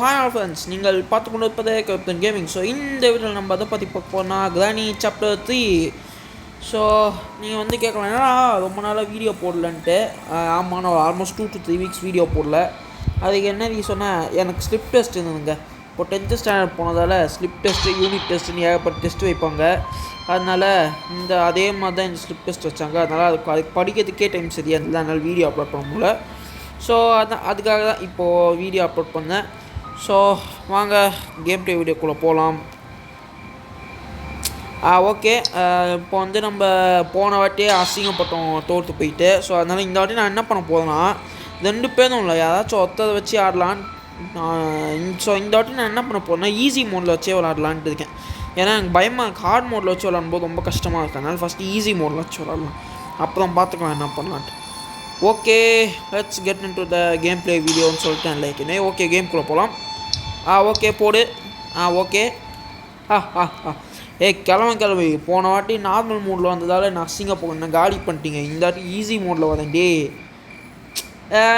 Hi friends, நீங்கள் பார்த்து கொண்டு இருப்பதே கேப்டன் கேமிங். ஸோ இந்த வீடியோவில் நம்ம அதை பற்றி பார்க்க போனால் கிரானி சாப்டர் 3. ஸோ நீங்கள் வந்து கேட்கலாம், ஏன்னா ரொம்ப நாளாக வீடியோ போடலன்ட்டு. ஆமாம், நான் ஆல்மோஸ்ட் 2 to 3 வீக்ஸ் வீடியோ போடல. அதுக்கு என்ன சொன்னால், எனக்கு ஸ்லிப் டெஸ்ட் இருந்ததுங்க. இப்போ 10th ஸ்டாண்டர்ட் போனதால் ஸ்லிப் டெஸ்ட்டு, யூனிட் டெஸ்ட்டுன்னு ஏகப்பட்ட டெஸ்ட்டு வைப்பாங்க. அதனால் அதே மாதிரி தான் இந்த ஸ்லிப் டெஸ்ட் வச்சாங்க. அதனால் அதுக்கு படிக்கிறதுக்கே டைம் சரியாக இருந்தது. அதனால் வீடியோ அப்லோட் பண்ண முடியல. ஸோ அதுக்காக தான் இப்போது வீடியோ அப்லோட் பண்ணேன். ஸோ வாங்க கேம் ப்ளே வீடியோக்குள்ளே போகலாம். ஓகே, இப்போ வந்து நம்ம போன வாட்டியே அசிங்கப்பட்டோம் தோற்று போயிட்டு. ஸோ அதனால் இந்த வாட்டி நான் என்ன பண்ண போகிறேன்னா, 2 பேரும் இல்லை, யாராச்சும் ஒருத்தரை வச்சு ஆடலான்னு. ஸோ இந்த வாட்டி நான் என்ன பண்ண போகிறேன்னா, ஈஸி மோடில் வச்சே விளாட்லான்ட்டு இருக்கேன். ஏன்னா எனக்கு பயமாக ஹார்ட் மோடில் வச்சு விளாடும்போது ரொம்ப கஷ்டமாக இருக்குது. அதனால் ஃபஸ்ட்டு ஈஸி மோடில் வச்சு விளாட்லாம், அப்புறம் பார்த்துக்கலாம் என்ன பண்ணலான்ட்டு. Okay, let's get into the game play வீடியோன்னு சொல்லிட்டேன். லைக் ஓகே, கேம்குள்ளே போகலாம். ஓகே போடு. ஓகே. கிளம்பி போன வாட்டி நார்மல் மோடில் வந்ததால் நான் அசிங்கப்போகிறேன், காலி பண்ணிட்டீங்க. இந்த வாட்டி ஈஸி மோடில் வரேன்.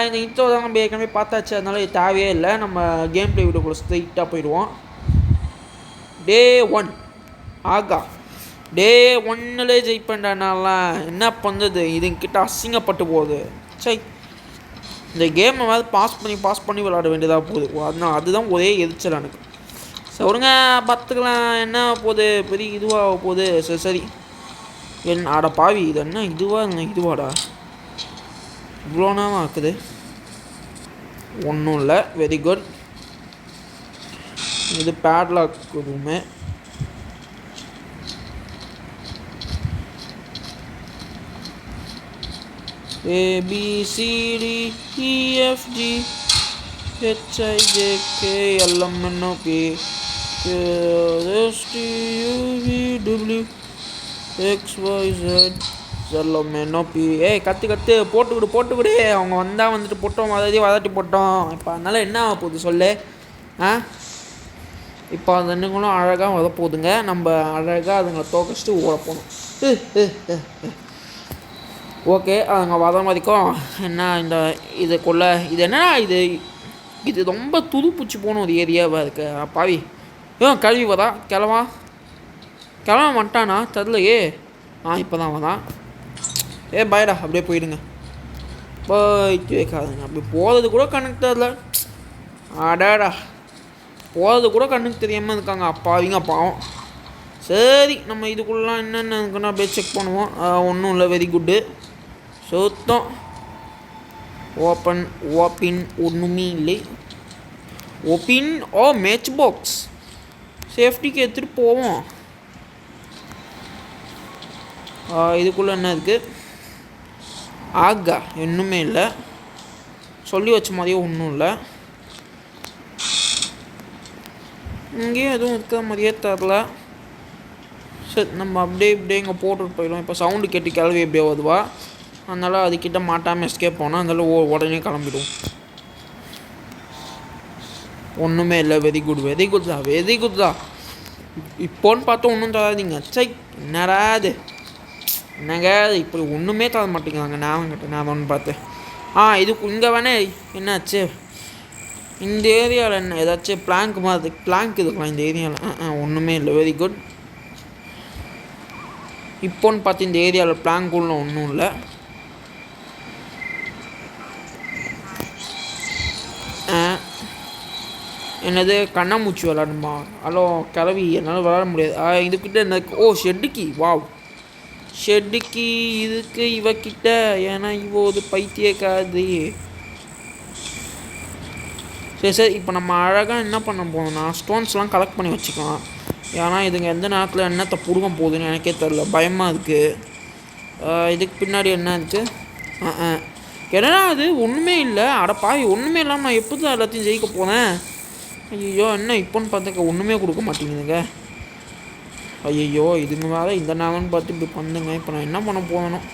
இந்த இன்ட்ரோ தான் நம்ம ஏற்கனவே பார்த்தாச்சு, அதனால தேவையே இல்லை. நம்ம கேம் ப்ளே வீடியோக்குள்ள ஸ்ட்ரைட்டாக போயிடுவோம். டே 1 டே 1லே ஜெயிட் பண்ணுறனாலாம் என்ன பண்ணுறது, இதுங்கிட்ட அசிங்கப்பட்டு போகுது. சரி, இந்த கேமை வந்து பாஸ் பண்ணி விளாட வேண்டியதாக போகுது. அதனால் அதுதான் ஒரே எரிச்சல் எனக்கு. சொல்லுங்க, பார்த்துக்கலாம். என்ன போகுது, பெரிய இதுவாக போகுது. சரி ஆட பாவி, இது என்ன இதுவாடா இவ்வளோ நேரம் ஆக்குது. ஒன்றும் இல்லை, வெரி குட். இது padlock room. ABCDEFG HIJK LMNOP STUVW XYZ LMNOP. கற்று போட்டுக்கிடு. அவங்க வந்தால் வந்துட்டு போட்டோம், அதையே வதட்டி போட்டோம். இப்போ அதனால் என்ன ஆக போகுது சொல்லு. இப்போ அந்த ரெண்டுங்களும் அழகாக வத போகுதுங்க. நம்ம அழகாக அதுங்களை தோக்கச்சிட்டு ஓட போகணும். ஓகே, அதுங்க வத மாதிரிக்கும் என்ன இந்த இதுக்குள்ளே இது என்னன்னா, இது ரொம்ப துதுப்பூச்சி போகணும் ஒரு ஏரியாவாக இருக்கு. பாவி கழுவி வதா கிளம்ப வந்துட்டானா தெரிலையே. இப்போ தான் வதான். பாய்டா, அப்படியே போயிடுங்க. போயிட்டு வைக்காதுங்க. அப்படி போகிறது கூட கணக்கு தெரில. அடாடா, போகிறது கூட கண்ணுக்கு தெரியாமல் இருக்காங்க அப்பாவிங்க, பாவம். சரி, நம்ம இதுக்குள்ளலாம் என்னென்ன இருக்குன்னா அப்படியே செக் பண்ணுவோம். ஒன்றும் இல்லை, வெரி குட்டு. சுத்தம் ஓப்பன் ஒன்றுமே இல்லை. மேட்ச் பாக்ஸ் சேஃப்டிக்கு எடுத்துகிட்டு போவோம். இதுக்குள்ளே என்ன இருக்குது? இன்னுமே இல்லை, சொல்லி வச்ச மாதிரியே ஒன்றும் இல்லை. இங்கேயும் எதுவும் இருக்கிற மாதிரியே தரல. சரி, நம்ம அப்படியே இங்கே போட்டுட்டு போயிடுவோம். இப்போ சவுண்டு கேட்டு கிளவி எப்படியோ வருவா, அதனால் அதுக்கிட்ட மாட்டாமல் எஸ்கேப் போனால் அதனால உடனே கிளம்பிடுவோம். ஒன்றுமே இல்லை, வெரி குட் தான். இப்போன்னு பார்த்தா ஒன்றும் தராதிங்க. சை, என்னடா இது, என்னங்க இப்படி ஒன்றுமே தர மாட்டேங்கிறாங்க. நான் ஒன்று பார்த்தேன். இதுக்கு இங்கே வேணே என்னாச்சு, இந்த ஏரியாவில் என்ன ஏதாச்சும் பிளாங்க் இருக்கலாம் இந்த ஏரியாவில். ஒன்றுமே இல்லை, வெரி குட். இப்போன்னு பார்த்து இந்த ஏரியாவில் பிளாங்க் உள்ள ஒன்றும் இல்லை. என்னது, கண்ணாமூச்சி விளாடணுமா? ஹலோ கிளவி, என்னால் விளாட முடியாது. இதுக்கிட்ட என்ன? ஷெட்டுக்கு இதுக்கு இவக்கிட்ட, ஏன்னா ஒரு பைத்தியக்காது. சரி, இப்போ நம்ம அழகாக என்ன பண்ண போகணும்னா, ஸ்டோன்ஸ்லாம் கலெக்ட் பண்ணி வச்சுக்கலாம். ஏன்னா இதுங்க எந்த நேரத்தில் என்னத்தை பிடுங்க போகுதுன்னு எனக்கே தெரில, பயமாக இருக்குது. இதுக்கு பின்னாடி என்ன இருக்குது? என்னன்னா அது ஒன்றுமே இல்லை. அடப்பாவி, ஒன்றுமே இல்லாமல் நான் எப்படி தான் எல்லாத்தையும் ஜெயிக்க போனேன். ஐயோ, என்ன இப்போன்னு பார்த்துக்க ஒன்றுமே கொடுக்க மாட்டேங்குதுங்க. ஐயோ, இதுங்க வேறு இந்த நேரம்னு பார்த்து இப்படி பண்ணுங்க. இப்போ நான் என்ன பண்ண போகணும்?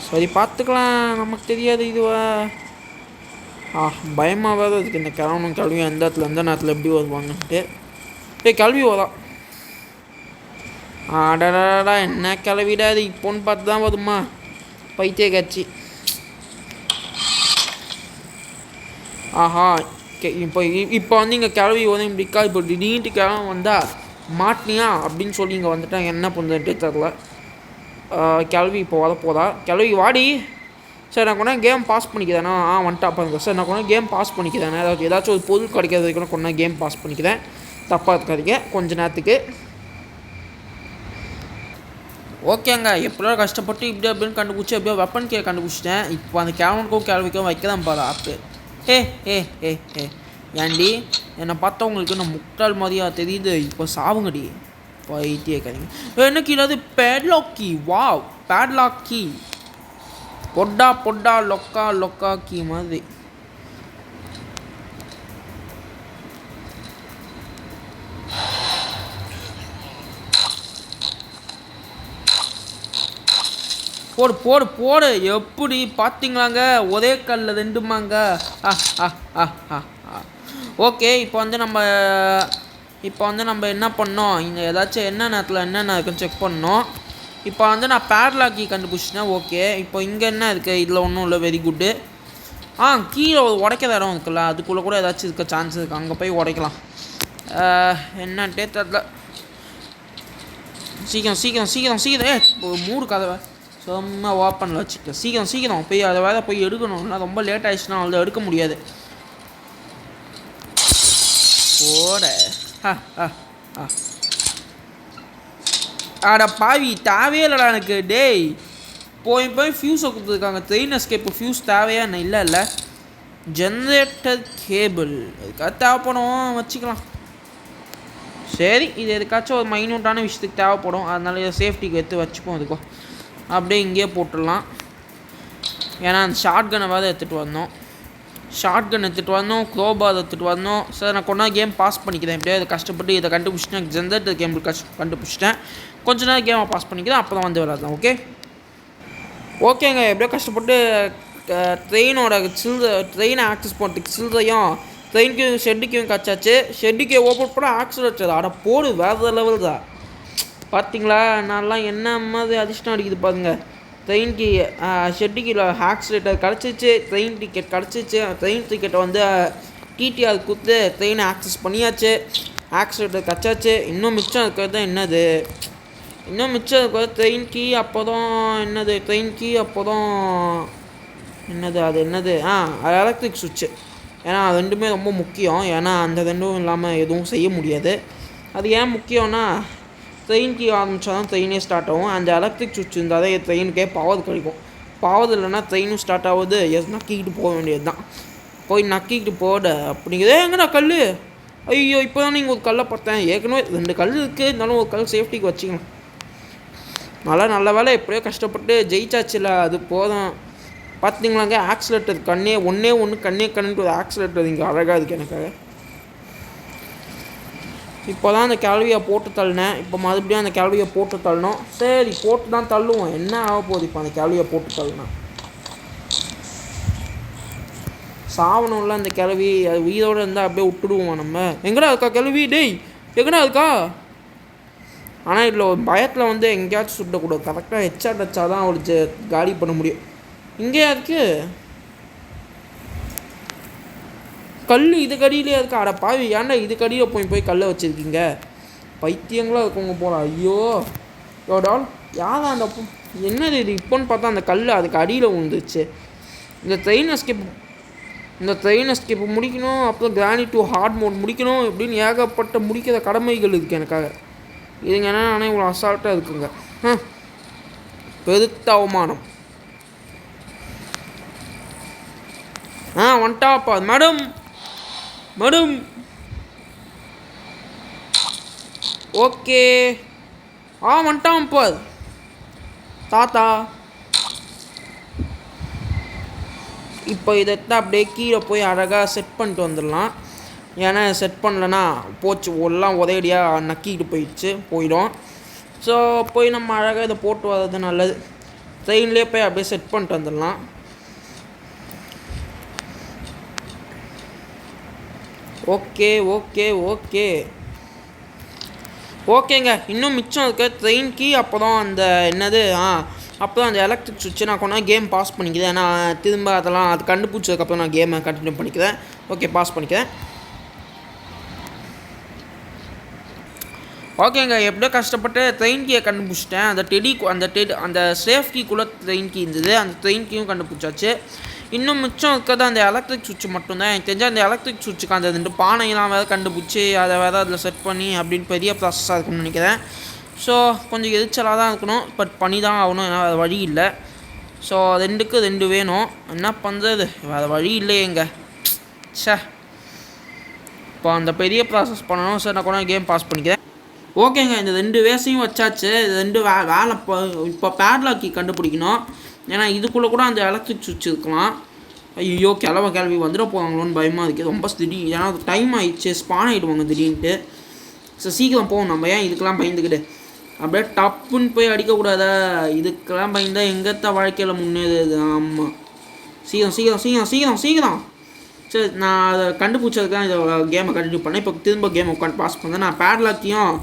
சரி, பார்த்துக்கலாம், நமக்கு தெரியாது இதுவா. பயமாக வேறு இருக்குது இந்த கல்வியும் எந்த நேரத்தில் எப்படி வருவாங்கன்ட்டு. கல்வி வரா. அடடா, என்ன கிளவிடா இது, இப்போன்னு பார்த்து தான் வருமா பைத்திய காட்சி. ஓகே இப்போ வந்து இங்கே கிளவி வந்து இப்படிக்கா இப்போ திடீர்னு கிளம்பி வந்தால் மாட்டினியா அப்படின்னு சொல்லி இங்கே வந்துட்டாங்க. என்ன பண்ணுறதுன்ட்டே தெரில. கிளவி இப்போ வரப்போதா? கிளவி வாடி. சார் நான் கொண்டா கேம் பாஸ் பண்ணிக்கிறேன்னா வந்துட்டா பாருங்க சார். நான் கொண்டா கேம் பாஸ் பண்ணிக்கிறேன். ஏதாச்சும் ஒரு பொருள் கிடைக்கிறதுக்கு கொண்டா கேம் பாஸ் பண்ணிக்கிறேன். தப்பாக இருக்காதிங்க கொஞ்ச நேரத்துக்கு. ஓகேங்க எப்படியோ கஷ்டப்பட்டு இப்படி அப்படின்னு கண்டுபிடிச்சி எப்படியோ வெப்பன் கண்டுபிடிச்சிட்டேன். இப்போ அந்த கேவனுக்கும் கேள்விக்கும் வைக்கிறேன் பாரு ஆப்பு. ஏ ஏ ஏ ஏ ஏன்டி என்னை பார்த்தா உங்களுக்கு நான் முட்டாள் மாதிரியா தெரியுது? இப்போ சாவுங்கடி பைத்தியே கறிங்க. என்ன கீழே அது padlock key. Wow padlock key. பொட்டா லொக்கா கீ மாதிரி. போடு எப்படி பார்த்தீங்களாங்க? ஒரே கல்லில் ரெண்டுமாங்க. ஓகே இப்போ வந்து நம்ம என்ன பண்ணோம்? இங்கே ஏதாச்சும் என்ன நேரத்தில் என்னென்ன இருக்குன்னு செக் பண்ணோம். இப்போ வந்து நான் பேட்லாக்கி கண்டுபிடிச்சிட்டேன். ஓகே இப்போ இங்கே என்ன இருக்குது? இதில் ஒன்றும் இல்லை. Very good. கீழே உடைக்கிற இடம் இருக்குல்ல, அதுக்குள்ளே கூட ஏதாச்சும் இருக்க சான்ஸ் இருக்குது. அங்கே போய் உடைக்கலாம். என்னன்ட்டே தெரியல. சீக்கிரம் மூடு கதவை சும்மா ஓப்பனில் வச்சுக்க. சீக்கிரம் போய் அதை வேறு போய் எடுக்கணும்னா ரொம்ப லேட் ஆகிடுச்சுன்னா அவள் எடுக்க முடியாது. போட ஆடா பாவி தேவையே இல்லைடா எனக்கு. டேய் போய் ஃபியூஸை கொடுத்துருக்காங்க. ட்ரெயின் எஸ்கேப்பு ஃபியூஸ் தேவையா என்ன? இல்லை ஜென்ரேட்டர் கேபிள் எதுக்காக தேவைப்படும், வச்சுக்கலாம். சரி இது எதுக்காச்சும் ஒரு மைன்யூட்டான விஷயத்துக்கு தேவைப்படும். அதனால இதை சேஃப்டிக்கு எடுத்து வச்சுப்போம். அதுக்கும் அப்படியே இங்கேயே போட்டுடலாம். ஏன்னா அந்த ஷார்ட் கன்னை வேறு எடுத்துகிட்டு வந்தோம். க்ரோபார் எடுத்துகிட்டு வந்தோம். சார் நான் கொண்டா கேம் பாஸ் பண்ணிக்கிறேன். எப்படியோ இதை கஷ்டப்பட்டு இதை கண்டுபிடிச்சிட்டேன். ஜென்ரேட்டர் கேம் கண்டுபிடிச்சிட்டேன். கொஞ்ச நேரம் கேமை பாஸ் பண்ணிக்கிறேன். அப்புறம் வந்து விளாட்லாம். ஓகேங்க எப்படியோ கஷ்டப்பட்டு ட்ரெயினை ஆக்சஸ் பண்ணுறதுக்கு சில்லறையும் ட்ரெயினுக்கு ஷெட்டுக்கும் கச்சாச்சு. ஷெட்டுக்கு ஓப்பன் பண்ண ஆக்சிலேட்டர் அட போடு வேறு லெவல் தான். பார்த்தீங்களா நான்லாம் என்ன மாதிரி அதிர்ஷ்டம் அடிக்குது பாருங்கள். ட்ரெயினுக்கு ஷெட்டுக்கு ஆக்சிலேட்டர் கிடச்சிச்சு. ட்ரெயின் டிக்கெட் கிடச்சிச்சு. ட்ரெயின் டிக்கெட்டை வந்து டிடிஆர் கொடுத்து ட்ரெயினை ஆக்சஸ் பண்ணியாச்சு. ஆக்சிலேட்டர் கச்சாச்சு. இன்னும் மிச்சம் இருக்கிறது தான் என்னது? ட்ரெயின் கீ அப்போதான் என்னது? அது என்னது? அது எலக்ட்ரிக் சுவிட்சு. ஏன்னா அது ரெண்டுமே ரொம்ப முக்கியம். ஏன்னா அந்த ரெண்டும் இல்லாமல் எதுவும் செய்ய முடியாது. அது ஏன் முக்கியம்னா ட்ரெயின் கீ ஆரம்பித்தா தான் ட்ரெயினே ஸ்டார்ட் ஆகும். அந்த எலக்ட்ரிக் சுவிட்ச் இருந்தால் தான் ட்ரெயினுக்கே பவர் கிடைக்கும். பவர் இல்லைன்னா ட்ரெயினும் ஸ்டார்ட் ஆகுது. நக்கிக்கிட்டு போக வேண்டியது தான். போய் நக்கிக்கிட்டு போட அப்படிங்கிறதே எங்கடா கல்? ஐயோ இப்போ தான் நீங்கள் ஒரு கல்லை பார்த்தேன். ஏற்கனவே 2 கல் இருக்குது. இருந்தாலும் ஒரு கல் சேஃப்டிக்கு வச்சுக்கலாம். நல்ல வேலை எப்படியோ கஷ்டப்பட்டு ஜெயிச்சாச்சுல, அது போதும். பார்த்தீங்களாங்க ஆக்சிலேட்டர் ஒன்று கண்ணுட்டு ஒரு ஆக்சிலேட்டர் இங்கே அழகாக இருக்குது எனக்காக. இப்போ தான் அந்த கேள்வியை போட்டு தள்ளினேன். இப்போ மறுபடியும் அந்த கேள்வியை போட்டு தள்ளணும். சரி போட்டு தான் தள்ளுவோம். என்ன ஆக போகுது இப்போ அந்த கேள்வியை போட்டு தள்ளினா? சாவணும்ல அந்த கிளவி. அது உயிரோடு இருந்தால் அப்படியே விட்டுடுவோம் நம்ம. எங்கடா இருக்கா கிளவி? டேய் எங்கடா இருக்கா? ஆனால் இதில் ஒரு பயத்தில் வந்து எங்கேயாச்சும் சுட்டக்கூடாது. கரெக்டாக ஹெட்ஷாட் அடிச்சா தான் அவளுக்கு காலி பண்ண முடியும். இங்கேயா இருக்குது கல்? இது கடியிலே இருக்கா? அட பாவி ஏன்டா இது கடியில் போய் கல்லை வச்சுருக்கீங்க? பைத்தியங்களாக இருக்கவங்க போல. ஐயோ யோடால் யாரா அந்த என்னது இது? இப்போன்னு பார்த்தா அந்த கல் அதுக்கு அடியில் விழுந்துச்சு. இந்த ட்ரெயின் எஸ்கேப் முடிக்கணும். அப்புறம் கிரானிட் 2 ஹார்ட் மோட் முடிக்கணும். இப்படின்னு ஏகப்பட்ட முடிக்கிற கடமைகள் இருக்குது எனக்காக. இதுங்க என்ன நானே இவ்வளோ அசால்ட்டாக இருக்குங்க. பெருத்த அவமானம். வந்துட்டாப்பா மேடம். ஓகே வந்துட்டான்ப்பா தாத்தா. இப்போ இதைத்தான் அப்படியே கீழே போய் அழகாக செட் பண்ணிட்டு வந்துடலாம். ஏன்னா செட் பண்ணலன்னா போச்சு எல்லாம் உதவியாக நக்கிக்கிட்டு போயிடும். ஸோ போய் நம்ம அழகாக இதை போட்டு வர்றது நல்லது. ட்ரெயின்லேயே போய் அப்படியே செட் பண்ணிட்டு வந்துடலாம். ஓகேங்க இன்னும் மிச்சம் இருக்க ட்ரெயின் கீ. அப்போ தான் அந்த என்னது அப்போ தான் அந்த எலக்ட்ரிக் சுவிட்சை நான் கொண்டா கேம் பாஸ் பண்ணிக்கிறேன். நான் திரும்ப அதெல்லாம் அது கண்டுபிடிச்சதுக்கப்புறம் நான் கேமை கண்டினியூ பண்ணிக்கிறேன். ஓகே பாஸ் பண்ணிக்கிறேன். ஓகேங்க, எப்படியோ கஷ்டப்பட்டு ட்ரெயின் கீயை கண்டுபிடிச்சிட்டேன். அந்த சேஃப் கீக்குள்ளே ட்ரெயின் கீ இருந்தது. அந்த ட்ரெயின் கீயும் கண்டுபிடிச்சாச்சு. இன்னும் மிச்சம் இருக்கிறது அந்த எலக்ட்ரிக் சுவிட்ச் மட்டும்தான். எனக்கு தெரிஞ்ச அந்த எலக்ட்ரிக் சுவிட்சுக்கு அந்த 2 பானையெல்லாம் வேறு கண்டுபிடிச்சி அதை வேறு அதில் செட் பண்ணி அப்படின்னு பெரிய ப்ராசஸாக இருக்கும்னு நினைக்கிறேன். ஸோ கொஞ்சம் எரிச்சலாக தான் இருக்கணும், பட் பண்ணி தான் ஆகணும், ஏன்னா வேறு வழி இல்லை. ஸோ 2க்கு 2 வேணும், என்ன பண்ணுறது, வேறு வழி இல்லையேங்க. சே, இப்போ அந்த பெரிய ப்ராசஸ் பண்ணணும். சார் நான் கூட கேம் பாஸ் பண்ணிக்கிறேன். ஓகேங்க, இந்த 2 வேஸையும் வச்சாச்சு. 2 வேலை இப்போ பேட்லாக்கி கண்டுபிடிக்கணும். ஏன்னா இதுக்குள்ளே கூட அந்த எலக்ட்ரிக் சுவிட்ச் இருக்கலாம். ஐயோ, கிளவி வந்துட போவாங்களோன்னு பயமாக இருக்குது. ரொம்ப திடீர், ஏன்னா டைம் ஆகிடுச்சு, ஸ்பான் ஆகிடுவாங்க திடீர்னுட்டு. ஸோ சீக்கிரம் போகும். நம்ம ஏன் இதுக்கெல்லாம் பயந்துக்கிட்டு அப்படியே டப்புன்னு போய் அடிக்கக்கூடாதா? இதுக்கெல்லாம் பயந்தால் எங்கத்த வாழ்க்கையில் முன்னேறுது. ஆமாம், சீக்கிரம் சீக்கிரம் சீக்கிரம் சீக்கிரம் சீக்கிரம். சரி, நான் அதை கண்டுபிடிச்சதுக்காக இதை கேமை கண்டினியூ பண்ணேன். இப்போ திரும்ப கேமை உட்காந்து பாஸ் பண்ணேன். நான் பேட்லாக்கையும்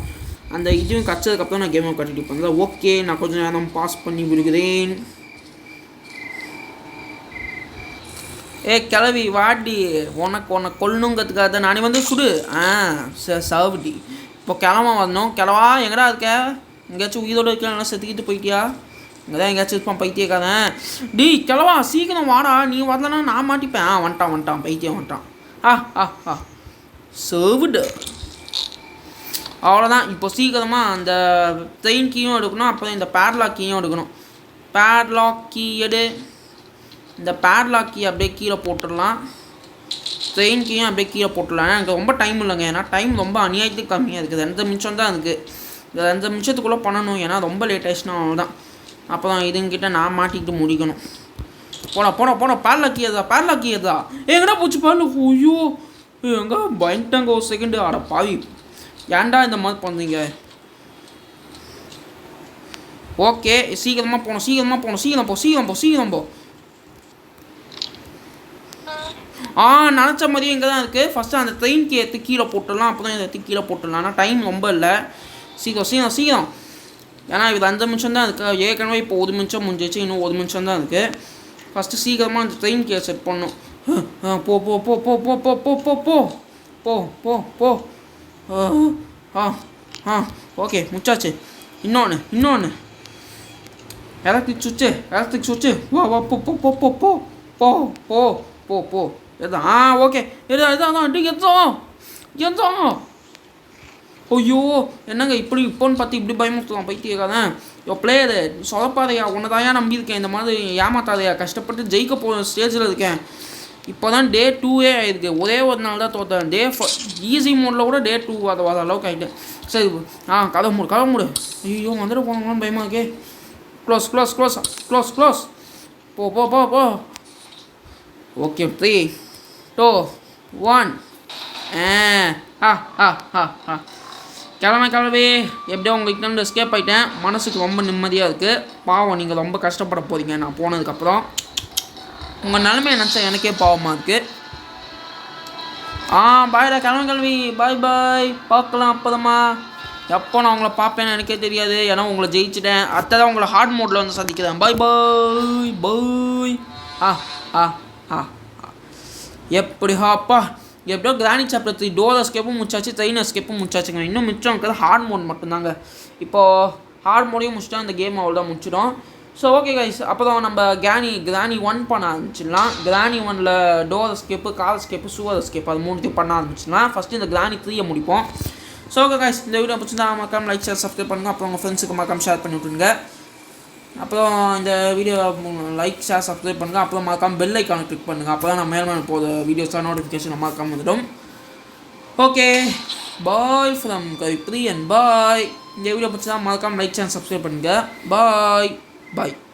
அந்த இதுவும் கச்சதுக்கப்புறம் நான் கேமை கண்டினியூ பண்ணேன். ஓகே, நான் கொஞ்சம் நேரம் பாஸ் பண்ணி விடுகிறேன். கிளவி வாடி, உனக்கு கொல்லணுங்கிறதுக்காக தான் நானே வந்து சுடு. சவுடி இப்போ கிளம்ப வரணும். கிளவா எங்கடா இருக்க? எங்கேயாச்சும் உயிரோடு இருக்கலாம், செத்துக்கிட்டு போயிட்டியா? இங்கே தான் எங்கேயாச்சும் இருப்பான் பைத்தியக்காரன். டி கிளவா, சீக்கிரம் வாடா, நீ வரலன்னா நான் மாட்டிப்பேன். வந்துட்டான் பைத்தியம் வந்துட்டான். சவுடு அவ்வளோதான். இப்போ சீக்கிரமாக அந்த ட்ரெயின் கீயும் எடுக்கணும், அப்புறம் இந்த பேட்லாக் கீயும் எடுக்கணும். பேட்லாக் கீ எடு. இந்த பேட்லாக் கீ அப்படியே கீழே போட்டுடலாம். ட்ரெயின் கீயும் அப்படியே கீழே போட்டுடலாம். எனக்கு ரொம்ப டைம் இல்லைங்க, ஏன்னா டைம் ரொம்ப அநியாயத்துக்கு கம்மியாக இருக்குது. 2 நிமிஷம் தான் இருக்குது. இந்த 2 நிமிஷத்துக்குள்ளே பண்ணணும், ஏன்னா ரொம்ப லேட் ஆயிடுச்சுன்னா அவ்வளோதான். அப்போ தான் இதுங்கிட்ட நான் மாட்டிக்கிட்டு முடிக்கணும். போட பேட்லாக் கீ எதா எங்கடா போச்சு பேட்லாக்? ஐயோ, எங்க பயந்துட்டாங்க ஒரு செகண்டு. அட பாவி, ஏன்டா இந்த மாதிரி பண்ணுறீங்க? ஓகே, சீக்கிரமாக போகணும். சீக்கிரம் போ. நினச்ச மாதிரியே இங்கே தான் இருக்குது. ஃபஸ்ட்டு அந்த ட்ரெயின் எடுத்து கீழே போட்டுடலாம், அப்போ தான் இதை எடுத்து கீழே போட்டுடலாம். ஆனால் டைம் ரொம்ப இல்லை. சீக்கிரம். ஏன்னா இது 5 நிமிஷம் தான் இருக்குது. ஏற்கனவே இப்போ 1 நிமிஷம் முடிஞ்சிச்சு, இன்னும் 1 நிமிஷம் தான் இருக்குது. ஃபஸ்ட்டு சீக்கிரமாக அந்த ட்ரெயின் கீயை செட் பண்ணணும். போ. ஓகே, முச்சாச்சு. இன்னொன்று எலக்ட்ரிக் சுவிட்சு. வா போ. எதான் ஓகே, எதான் ஐயோ, என்னங்க இப்போன்னு பார்த்து இப்படி பயமுறுத்தலாம் பைத்தியக்காரன். பிளேயரு சொதப்பாதையா, உன்னதாயா நம்பியிருக்கேன், இந்த மாதிரி ஏமாத்தாதையா, கஷ்டப்பட்டு ஜெயிக்க போகிற ஸ்டேஜில் இருக்கேன். இப்போ தான் டே 2 ஆகிருக்கு. ஒரே ஒரு நாள் தான் தோற்றேன். ஈஸி மோடில் கூட டே 2 வர அளவுக்கு ஆகிட்டேன். சரி, கதை மூடு. ஐயோ, வந்துட்டு போனாங்களான்னு பயமா இருக்கே. க்ளோஸ். போ. ஓகே, 3, 2, 1. கிளம்பி எப்படியோ உங்கள்கிட்ட எஸ்கேப் ஆகிட்டேன். மனசுக்கு ரொம்ப நிம்மதியாக இருக்குது. பாவம், நீங்கள் ரொம்ப கஷ்டப்பட போகிறீங்க நான் போனதுக்கப்புறம். உங்கள் நிலைமை நினச்சா எனக்கே பாவமாக இருக்குது. பாய்டா கிளம்பி. பாய். பார்க்கலாம் அப்போதம்மா. எப்போ நான் உங்களை பார்ப்பேன்னு எனக்கே தெரியாது, ஏன்னா உங்களை ஜெயிச்சிட்டேன். அத்தை தான் உங்களை ஹார்ட் மோடில் வந்து சந்திக்கிறேன். பாய். எப்படியோ கிராணி சாப்டர் 3 டோர் எஸ்கேப்பும் முடிச்சாச்சு, ட்ரெயின் எஸ்கேப்பும் முடிச்சாச்சுங்க. இன்னும் மிச்சம் இருக்கிறது ஹார்ட் மோட் மட்டும்தாங்க. இப்போது ஹார்ட் மோடையும் முடிச்சுட்டா அந்த கேம் அவ்வளோதான் முடிச்சிடும். ஸோ ஓகே கைஸ், அப்போ தான் நம்ம கிராணி 1 பண்ண ஆரம்பிச்சிடலாம். கிராணி 1ல் door escape, car escape, சூவர் escape, அது 3 பண்ண ஆரம்பிச்சிடலாம். ஃபஸ்ட்டு இந்த கிராணி 3 முடிப்போம். ஸோ ஓகே கைஸ், இந்த வீடியோ பிடிச்சிருந்தா மறக்காம லைக் ஷேர் சப்ஸ்கிரைப் பண்ணுங்கள். அப்புறம் உங்கள் ஃப்ரெண்ட்ஸுக்கு மறக்காம ஷேர் பண்ணி விட்டுருங்க. அப்புறம் இந்த வீடியோ லைக் ஷேர் சப்ஸ்கிரைப் பண்ணுங்கள். அப்புறம் மறக்காம பெல் ஐக்கானை கிளிக் பண்ணுங்கள். அப்போ தான் நான் மேலே போகிற வீடியோஸாக நோட்டிஃபிகேஷன் மறக்காம வந்துடும். ஓகே, பாய் ஃப்ரம் கவிப்ரி அண்ட் பாய். இந்த வீடியோ பிடிச்சா மறக்காம லைக் ஷேர் சப்ஸ்கிரைப் பண்ணுங்கள். பாய்.